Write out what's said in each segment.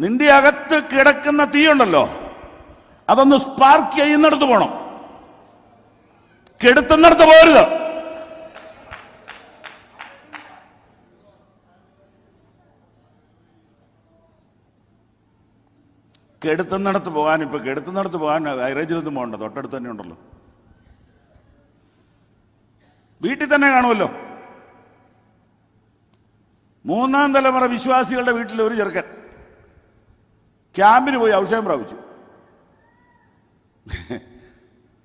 നിന്റെ അകത്ത് കിടക്കുന്ന തീയുണ്ടല്ലോ, അതൊന്ന് സ്പാർക്ക് ചെയ്യുന്നിടത്ത് പോണം, കെടുത്തുന്നിടത്ത് പോരുത്. കെടുത്തുന്നിടത്ത് പോകാൻ, ഇപ്പൊ കെടുത്തുന്നിടത്ത് പോകാൻ ഹൈറേഞ്ചിലൊന്നും പോകണ്ട, തൊട്ടടുത്ത് തന്നെ ഉണ്ടല്ലോ, വീട്ടിൽ തന്നെ കാണുമല്ലോ. 3ാം തലമുറ വിശ്വാസികളുടെ വീട്ടിൽ ഒരു ചെറുക്കൻ ക്യാമ്പിന് പോയി ഔഷധം പ്രാപിച്ചു.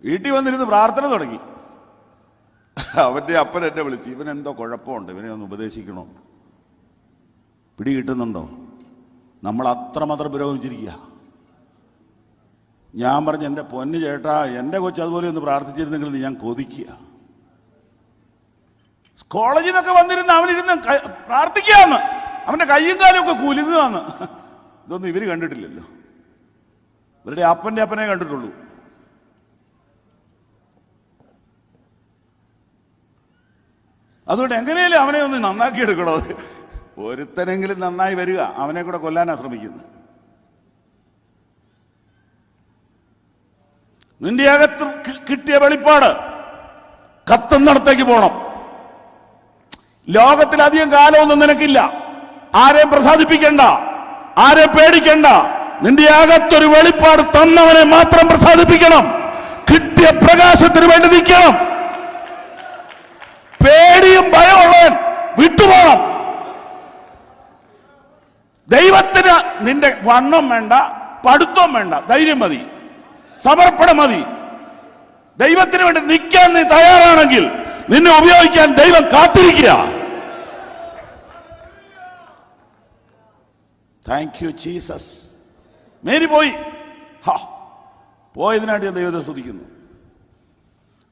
വീട്ടിൽ വന്നിരുന്ന് പ്രാർത്ഥന തുടങ്ങി. അവന്റെ അപ്പൻ എന്നെ വിളിച്ചു, ഇവനെന്തോ കുഴപ്പമുണ്ട്, ഇവനെ ഒന്ന് ഉപദേശിക്കണോ, പിടി കിട്ടുന്നുണ്ടോ? നമ്മൾ അത്രമാത്രം പുരോഗമിച്ചിരിക്കുക. ഞാൻ പറഞ്ഞു, എൻ്റെ പൊന്നു ചേട്ടാ, എൻ്റെ കൊച്ചു അതുപോലെ ഒന്ന് പ്രാർത്ഥിച്ചിരുന്നെങ്കിൽ ഞാൻ കൊതിക്കുക. കോളേജിൽ നിന്നൊക്കെ വന്നിരുന്ന് അവനിരുന്ന് പ്രാർത്ഥിക്കുകയെന്ന്, അവൻ്റെ കയ്യും കാലും ഒക്കെ കുലുങ്ങുകയെന്ന്. ഇതൊന്നും ഇവർ കണ്ടിട്ടില്ലല്ലോ, ഇവരുടെ അപ്പൻ്റെ അപ്പനെ കണ്ടിട്ടുള്ളൂ. അതുകൊണ്ട് എങ്ങനെയല്ലേ അവനെ ഒന്ന് നന്നാക്കി എടുക്കണോ? ഒരുത്തനെങ്കിലും നന്നായി വരിക, അവനെ കൂടെ കൊല്ലാനാ ശ്രമിക്കുന്നത്. നിന്റെ അകത്ത് കിട്ടിയ വെളിപ്പാട് കത്തുന്നിടത്തേക്ക് പോണം. ലോകത്തിലധികം കാലമൊന്നും നിനക്കില്ല. ആരെയും പ്രസാദിപ്പിക്കണ്ട, ആരെയും പേടിക്കണ്ട. നിന്റെ അകത്തൊരു വെളിപ്പാട് തന്നവനെ മാത്രം പ്രസാദിപ്പിക്കണം. കിട്ടിയ പ്രകാശത്തിന് വേണ്ടി നിൽക്കണം. പേടിയും ഭയമുള്ളവൻ വിട്ടുപോകണം. ദൈവത്തിന് നിന്റെ വണ്ണം വേണ്ട, പഠിത്തം വേണ്ട, ധൈര്യം മതി, സമർപ്പണം മതി. ദൈവത്തിന് വേണ്ടി നിൽക്കാൻ നീ തയ്യാറാണെങ്കിൽ നിന്നെ ഉപയോഗിക്കാൻ ദൈവം കാത്തിരിക്കുക. Thank you Jesus. മേരി പോയി, പോയതിനായിട്ട് ഞാൻ ദൈവത്തെ സ്തുതിക്കുന്നു.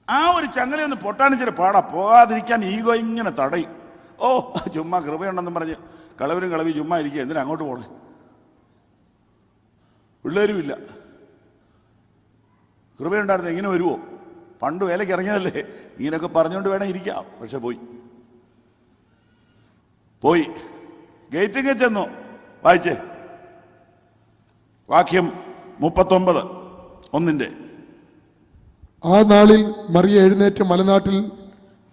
ആ ഒരു ചങ്ങലയൊന്ന് പൊട്ടാനിച്ചിട്ട് പാടാ, പോകാതിരിക്കാൻ ഈഗോ ഇങ്ങനെ തടയും. ഓ, ചുമ്മാ കൃപയുണ്ടെന്നും പറഞ്ഞ് കളവരും കളവി ചുമ്മാ ഇരിക്കുക, എന്തിനാ അങ്ങോട്ട് പോണേ? പിള്ളേരും ഇല്ല. കൃപയുണ്ടായിരുന്നു എങ്ങനെ വരുമോ? പണ്ട് വേലയ്ക്ക് ഇറങ്ങിയതല്ലേ, ഇങ്ങനെയൊക്കെ പറഞ്ഞുകൊണ്ട് വേണം ഇരിക്കാം. പക്ഷെ പോയി ഗേറ്റിങ്ങ് ചെന്നു. വായിച്ചേ വാക്യം 39:1. ആ നാളിൽ മറിയ എഴുന്നേറ്റ് മലനാട്ടിൽ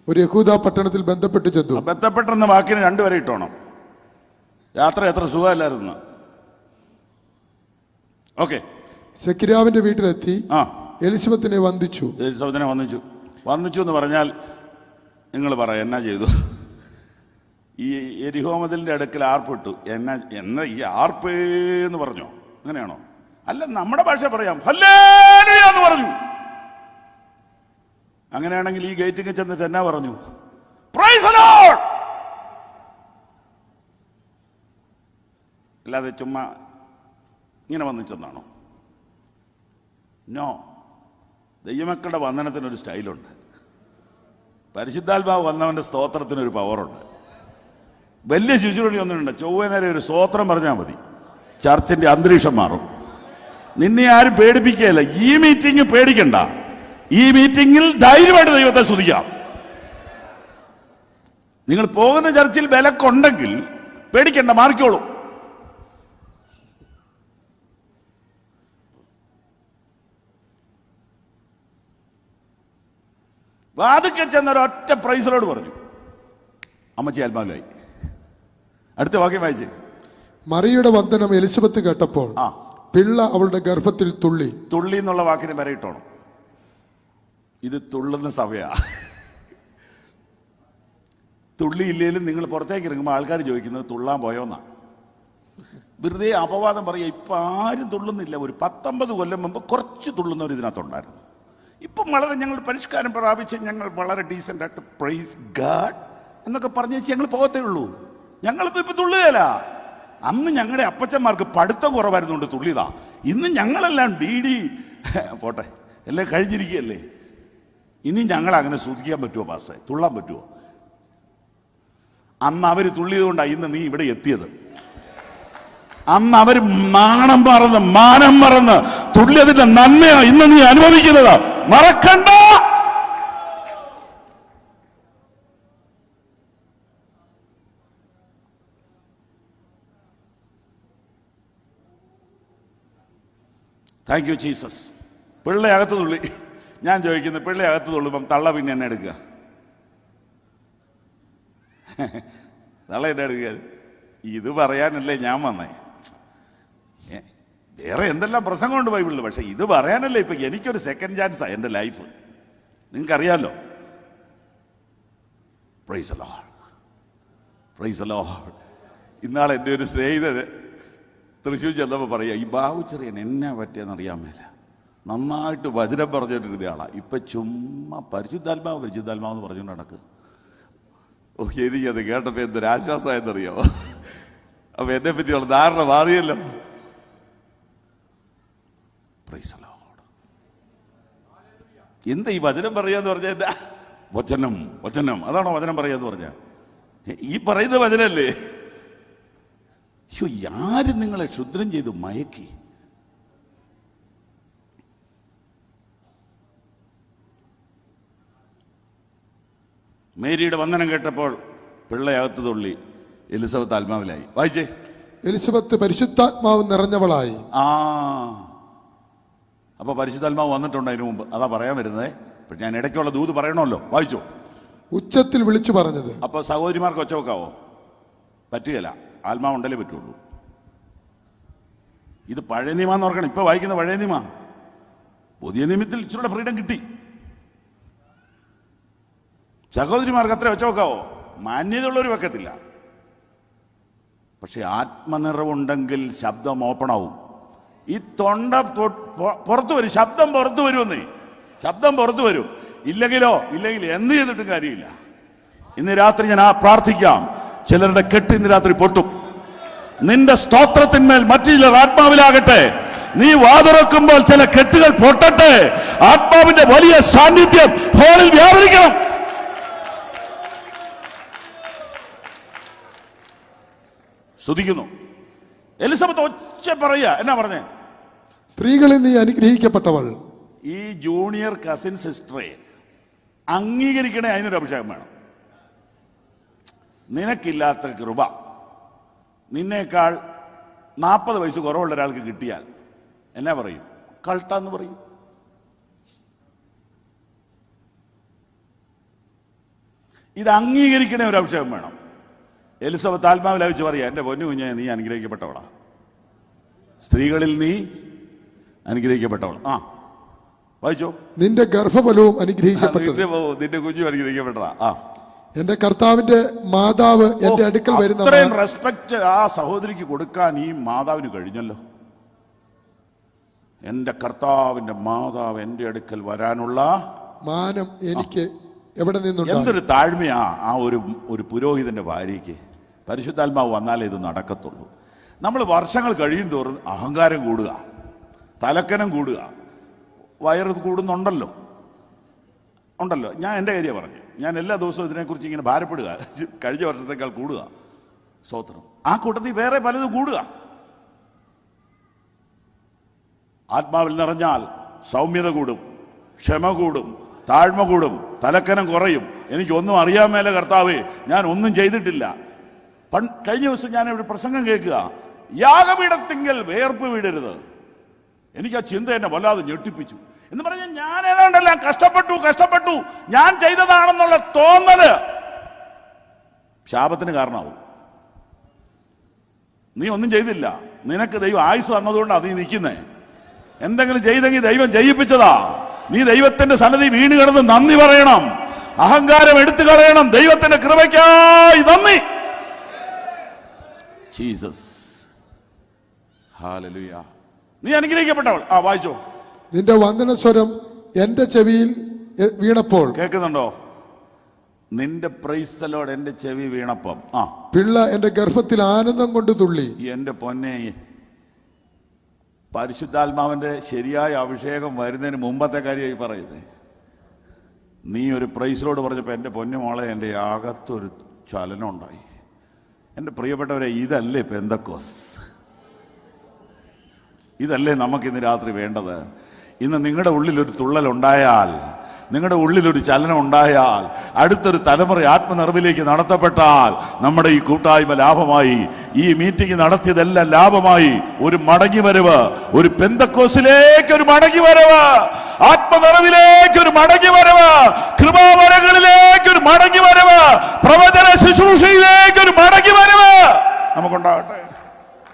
ഒരു യഹൂദ പട്ടണത്തിൽ ബന്ധപ്പെട്ട് ചെന്നു. ബന്ധപ്പെട്ടെന്ന വാക്കിന് 2 വരെ ഇട്ടോണം. യാത്ര എത്ര സുഖമല്ലായിരുന്നു. ഓക്കെ. സെക്കിരാവിന്റെ വീട്ടിലെത്തി എലിസബത്തിനെ വന്ദിച്ചു. വന്ദിച്ചു എന്ന് പറഞ്ഞാൽ നിങ്ങൾ പറ, എന്നാ ചെയ്തു? ഈ യെരിഹോ മതിലിന്റെ അടുക്കൽ ആർപ്പിട്ടു. എന്നാ ഈ ആർപ്പേ എന്ന് പറഞ്ഞോ? അങ്ങനെയാണോ? അല്ല, നമ്മുടെ ഭാഷ പറയാം, ഹല്ലേലൂയ എന്ന് പറഞ്ഞു. അങ്ങനെയാണെങ്കിൽ ഈ ഗേറ്റിൽ ചെന്നിട്ട് എന്നാ പറഞ്ഞു? Price the Lord. അല്ലാതെ ചുമ്മാ ഇങ്ങനെ വന്നിച്ചെന്നാണോ? നോ. ദൈവമക്കളുടെ വന്ദനത്തിനൊരു സ്റ്റൈലുണ്ട്. പരിശുദ്ധാത്മാവ് വന്നവന്റെ സ്തോത്രത്തിനൊരു പവറുണ്ട്. വലിയ ശുശ്രൂഷ ഒന്നുമില്ല. ചൊവ്വ നേരെ ഒരു സ്തോത്രം പറഞ്ഞാൽ മതി, ചർച്ചിന്റെ അന്തരീക്ഷം മാറും. നിന്നെ ആരും പേടിപ്പിക്കുകയല്ല. ഈ മീറ്റിംഗ് പേടിക്കണ്ട. ഈ മീറ്റിംഗിൽ ധൈര്യമായിട്ട് ദൈവത്തെ സ്തുതിക്കാം. നിങ്ങൾ പോകുന്ന ചർച്ചിൽ വിലക്കുണ്ടെങ്കിൽ പേടിക്കണ്ട, മാറിക്കോളൂ. വാതുക്കെ ചെന്നൊരൊറ്റ പ്രൈസലോട് പറഞ്ഞു, അമ്മച്ചി ആത്മാവിലായി. അടുത്ത വാക്യം വായിച്ചേ. മറിയുടെ വന്ദനം എലിസബത്ത് കേട്ടപ്പോൾ പിള്ള അവളുടെ ഗർഭത്തിൽ തുള്ളി. തുള്ളി എന്നുള്ള വാക്കിന് വരെ ഇട്ടോണം. ഇത് തുള്ളുന്ന സഭയാ. തുള്ളി ഇല്ലേലും നിങ്ങൾ പുറത്തേക്ക് ഇറങ്ങുമ്പോൾ ആൾക്കാർ ചോദിക്കുന്നത് തുള്ളാൻ പോയോന്നാ. വെറുതെ അപവാദം പറയുക. ഇപ്പം ആരും തുള്ളുന്നില്ല. ഒരു 19 കൊല്ലം മുമ്പ് കുറച്ച് തുള്ളുന്നവർ ഇതിനകത്തുണ്ടായിരുന്നു. ഇപ്പം വളരെ ഞങ്ങൾ പരിഷ്കാരം പ്രാപിച്ച് ഞങ്ങൾ വളരെ ഡീസൻ്റായിട്ട് പ്രൈസ് ഗാഡ് എന്നൊക്കെ പറഞ്ഞു വെച്ച് ഞങ്ങൾ പോകത്തേ ഉള്ളൂ. ഞങ്ങളിപ്പോൾ ഇപ്പം തുള്ളുകയല്ല. അന്ന് ഞങ്ങളുടെ അപ്പച്ചന്മാർക്ക് പഠിത്തം കുറവായിരുന്നുകൊണ്ട് തുള്ളിയതാ. ഇന്ന് ഞങ്ങളെല്ലാം ഡി പോട്ടെ, എല്ലാം കഴിഞ്ഞിരിക്കുകയല്ലേ. ഇനി ഞങ്ങൾ അങ്ങനെ സ്തുതിക്കാൻ പറ്റുമോ പാസ്റ്റേ? തുള്ളാൻ പറ്റുമോ? അന്ന് അവർ തുള്ളിയത് കൊണ്ടാണ് ഇന്ന് നീ ഇവിടെ എത്തിയത്. അന്ന് അവർ നാണം മറന്ന് മാനം മറന്ന് തുള്ളിയതിന്റെ നന്മയാ ഇന്ന് നീ അനുഭവിക്കുന്നത്. മറക്കണ്ട. Thank you Jesus. പിള്ളേ അകത്ത് തുള്ളി. ഞാൻ ചോദിക്കുന്നത്, പിള്ളേ അകത്ത് തുള്ളുമ്പം തള്ള പിന്നെ എന്നെ എടുക്കുക? തള്ള എന്നെ എടുക്കുക? ഇത് പറയാനല്ലേ ഞാൻ വന്നേ. വേറെ എന്തെല്ലാം പ്രസംഗമുണ്ട് ബൈബിളിൽ, പക്ഷെ ഇത് പറയാനല്ലേ ഇപ്പൊ എനിക്കൊരു സെക്കൻഡ് ചാൻസാണ് എൻ്റെ ലൈഫ്. നിങ്ങൾക്കറിയാമല്ലോ. Praise the lord, praise the lord. ഇന്നാളെ എൻ്റെ ഒരു സ്നേഹിതന് തൃശ്ശൂർ ചെന്നപ്പോൾ പറയുക, ഈ ബാബുച്ചെറിയൻ എന്നാ പറ്റിയെന്നറിയാൻ മേല, നന്നായിട്ട് വചനം പറഞ്ഞുകൊണ്ടിരുന്ന ആളാണ്, ഇപ്പം ചുമ്മാ പരിശുദ്ധാത്മാവ് എന്ന് പറഞ്ഞുകൊണ്ട് നടക്ക്. ഓ, എനിക്കത് കേട്ടപ്പോൾ എന്തൊരാശ്വാസമായെന്നറിയാമോ? അപ്പം എന്നെ പറ്റിയുള്ള ധാരണ മാറിയല്ലോ. Price the Lord. എന്താ ഈ വചനം പറയാന്ന് പറഞ്ഞാൽ എന്താ? വചനം, വചനം, അതാണോ വചനം പറയാന്ന് പറഞ്ഞ? ഈ പറയുന്ന വചനല്ലേ? അയ്യോ, ആരും നിങ്ങളെ ക്ഷുദ്രം ചെയ്തു മയക്കി? മേരിയുടെ വന്ദനം കേട്ടപ്പോൾ പിള്ളയകത്ത് തുള്ളി, എലിസബത്ത് ആത്മാവിലായി. വായിച്ചേ. എലിസബത്ത് പരിശുദ്ധാത്മാവ് നിറഞ്ഞവളായി. അപ്പൊ പരിശുദ്ധാത്മാവ് വന്നിട്ടുണ്ട് അതിനു മുമ്പ്. അതാ പറയാൻ വരുന്നത്. പക്ഷെ ഞാൻ ഇടയ്ക്കുള്ള ദൂത് പറയണമല്ലോ. വായിച്ചോ. ഉച്ചത്തിൽ വിളിച്ചു പറഞ്ഞത്. അപ്പൊ സഹോദരിമാർക്ക് ഒച്ച വെക്കാവോ? പറ്റുകയില്ല. ആത്മാവ് ഉണ്ടല്ലേ പറ്റുള്ളൂ. ഇത് പഴയ നിയമാന്ന് ഓർക്കണം. ഇപ്പൊ വായിക്കുന്ന പഴയ നിയമ. പുതിയ നിയമത്തിൽ ഇച്ചിരുടെ ഫ്രീഡം കിട്ടി. സഹോദരിമാർക്ക് അത്ര ഒച്ച വെക്കാവോ? മാന്യതയുള്ളവർ വെക്കത്തില്ല. പക്ഷെ ആത്മനിറവുണ്ടെങ്കിൽ ശബ്ദം ഓപ്പണാവും. ഈ തൊണ്ട പുറത്തു വരും, ശബ്ദം പുറത്തു വരുമെന്നേ. ശബ്ദം പുറത്തു വരും. ഇല്ലെങ്കിൽ എന്ത് ചെയ്തിട്ടും കാര്യമില്ല. ഇന്ന് രാത്രി ഞാൻ പ്രാർത്ഥിക്കാം, ചിലരുടെ കെട്ട് ഇന്ന് രാത്രി പൊട്ടും. നിന്റെ സ്തോത്രത്തിന്മേൽ മറ്റു ചിലർ ആത്മാവിലാകട്ടെ. നീ വാതുറക്കുമ്പോൾ ചില കെട്ടുകൾ പൊട്ടട്ടെ. ആത്മാവിന്റെ വലിയ സാന്നിധ്യം ഹോളിൽ വ്യാപരിക്കണം. സ്തുതിക്കുന്നു. എലിസബത്ത് ഒച്ച പറയുക. എന്നാ പറഞ്ഞേ? സ്ത്രീകളിൽ നീ അനുഗ്രഹിക്കപ്പെട്ടവൾ. ഈ ജൂനിയർ കസിൻ സിസ്റ്ററെ അംഗീകരിക്കണേ. അതിനൊരു അഭിഷേകം വേണം. നിനക്കില്ലാത്ത കൃപ നിന്നേക്കാൾ 40 വയസ്സ് കുറവുള്ള ഒരാൾക്ക് കിട്ടിയാൽ എന്നാ പറയും? കൾട്ടാന്ന് പറയും. ഇത് അംഗീകരിക്കണേ ഒരു അഭിഷേകം വേണം. എലിസബത്ത് ആത്മാവിൽ അയച്ചു പറയാ, എൻ്റെ പൊന്നു കുഞ്ഞെ, നീ അനുഗ്രഹിക്കപ്പെട്ടവളാ. സ്ത്രീകളിൽ നീ അനുഗ്രഹിക്കപ്പെട്ടവൾ. വായിച്ചോ. നിന്റെ ഗർഭഫലവും അനുഗ്രഹിക്കപ്പെട്ടത്. നിന്റെ കുഞ്ഞു അനുഗ്രഹിക്കപ്പെട്ടതാ. എന്റെ കർത്താവിന്റെ മാതാവ് എന്റെ അടുക്കൽ വരുന്ന. അത്രയും റെസ്പെക്ട് ആ സഹോദരിക്ക് കൊടുക്കാൻ ഈ മാതാവിന് കഴിഞ്ഞല്ലോ. എന്റെ കർത്താവിന്റെ മാതാവ് എന്റെ അടുക്കൽ വരാനുള്ള മാനം എനിക്ക് എവിടെ നിന്നുണ്ട്? എന്തൊരു താഴ്മയാ ആ ഒരു പുരോഹിതന്റെ ഭാര്യയ്ക്ക്. പരിശുദ്ധാത്മാവ് വന്നാലേ ഇത് നടക്കത്തുള്ളൂ. നമ്മൾ വർഷങ്ങൾ കഴിയും തോറും അഹങ്കാരം കൂടുക, തലക്കനം കൂടുക, വയറ് കൂടുന്നുണ്ടല്ലോ. ഞാൻ എൻ്റെ കാര്യം പറഞ്ഞു. ഞാൻ എല്ലാ ദിവസവും ഇതിനെക്കുറിച്ച് ഇങ്ങനെ ഭാരപ്പെടുക. കഴിഞ്ഞ വർഷത്തേക്കാൾ കൂടുക. സ്തോത്രം. ആ കൂട്ടത്തിൽ വേറെ പലതും കൂടുക. ആത്മാവിൽ നിറഞ്ഞാൽ സൗമ്യത കൂടും, ക്ഷമ കൂടും, താഴ്മ കൂടും, തലക്കനം കുറയും. എനിക്കൊന്നും അറിയാൻ മേല കർത്താവേ, ഞാൻ ഒന്നും ചെയ്തിട്ടില്ല. കഴിഞ്ഞ ദിവസം ഞാൻ ഒരു പ്രസംഗം കേൾക്കുക, യാഗപീഠത്തിങ്കൽ വേർപ്പ് വീടരുത്. എനിക്ക് ആ ചിന്ത എന്നെ വല്ലാതെ ഞെട്ടിപ്പിച്ചു. എന്ന് പറഞ്ഞാൽ ഞാൻ ഏതാണ്ടെല്ലാം കഷ്ടപ്പെട്ടു ഞാൻ ചെയ്തതാണെന്നുള്ള തോന്നല് ശാപത്തിന് കാരണമാവും. നീ ഒന്നും ചെയ്തില്ല, നിനക്ക് ദൈവം ആയുസ് തന്നതുകൊണ്ടാണ് നീ നിൽക്കുന്നേ. എന്തെങ്കിലും ചെയ്തെങ്കിൽ ദൈവം ജയിപ്പിച്ചതാ. നീ ദൈവത്തിന്റെ സന്നിധി വീണ് കിടന്ന് നന്ദി പറയണം, അഹങ്കാരം എടുത്തു കളയണം. ദൈവത്തിന്റെ കൃപയ്ക്കായി നന്ദി. Jesus, hallelujah. നീ അനുഗ്രഹിക്കപ്പെട്ടവൾ. വായിച്ചോ. നിന്റെ വന്ദനസ്വരം എന്റെ ചെവിയിൽ വീണപ്പോൾ. കേൾക്കുന്നുണ്ടോ? നിന്റെ പ്രൈസ് ദി ലോർഡ് എന്റെ ചെവി വീണപ്പം പിള്ള എന്റെ ഗർഭത്തിൽ ആനന്ദം കൊണ്ട് തുള്ളി. എന്റെ പൊന്നെ, പരിശുദ്ധാത്മാവിന്റെ ശരിയായ അഭിഷേകം വരുന്നതിന് മുമ്പത്തെ കാര്യമായി പറയുന്നത്. നീ ഒരു പ്രൈസ് ലോർഡ് പറഞ്ഞപ്പോൾ എൻ്റെ പൊന്നു മോളെ, എൻ്റെ അകത്തൊരു ചലനം ഉണ്ടായി. എൻ്റെ പ്രിയപ്പെട്ടവരെ, ഇതല്ലേ പെന്തക്കോസ്? ഇതല്ലേ നമുക്കിന്ന് രാത്രി വേണ്ടത്? ഇന്ന് നിങ്ങളുടെ ഉള്ളിൽ ഒരു തുള്ളലുണ്ടായാൽ നിങ്ങളുടെ ഉള്ളിലൊരു ചലനം ഉണ്ടായാൽ, അടുത്തൊരു തലമുറ ആത്മനിറവിലേക്ക് നടത്തപ്പെട്ടാൽ, നമ്മുടെ ഈ കൂട്ടായ്മ ലാഭമായി, ഈ മീറ്റിംഗ് നടത്തിയതെല്ലാം ലാഭമായി. ഒരു മടങ്ങി വരവ്, ഒരു പെന്തക്കോസിലേക്ക് ഒരു മടങ്ങി വരവ്, ആത്മനിറവിലേക്ക് ഒരു മടങ്ങി വരവ്, കൃപാവരങ്ങളിലേക്ക് ഒരു മടങ്ങി വരവ്, പ്രവചന ശുശ്രൂഷയിലേക്ക് ഒരു മടങ്ങി വരവ് നമുക്കുണ്ടാകട്ടെ.